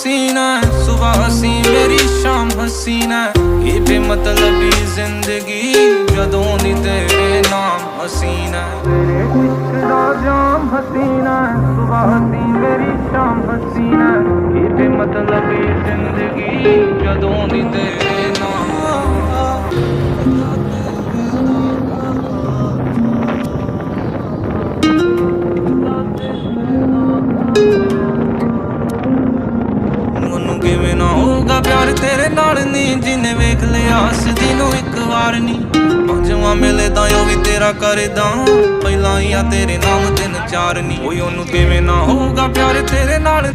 हसीना है, सुबह हसी मेरी शाम हसीना है। ये बेमतलबी जिंदगी जदों दी तेरे नाम हसीना है। तेरे इश्क दा जाम हसीना है, सुबह हसी मेरी शाम हसीना है। ये बेमतलबी जिंदगी जदों दी तेरे नाम। ਮੈਨੂੰ ਕਿਵੇਂ ਨਾ ਹੋਊਗਾ ਪਿਆਰ ਤੇਰੇ ਨਾਲ ਨੀ, ਜਿਨੇ ਵੇਖ ਲਿਆ ਹੱਸਦੀ ਨੂੰ ਇੱਕ ਵਾਰ ਨੀ। ਪੰਜਵਾਂ ਮਿਲੇ ਤਾਂ ਉਹ ਵੀ ਤੇਰਾ ਕਰਦਾ, ਪਹਿਲਾਂ ਹੀ ਆ ਤੇਰੇ ਨਾਮ 3-4 ਨੀ। ਓਏ ਉਹਨੂੰ ਕਿਵੇਂ ਨਾ ਹੋਊਗਾ ਪਿਆਰ ਤੇਰੇ ਨਾਲ।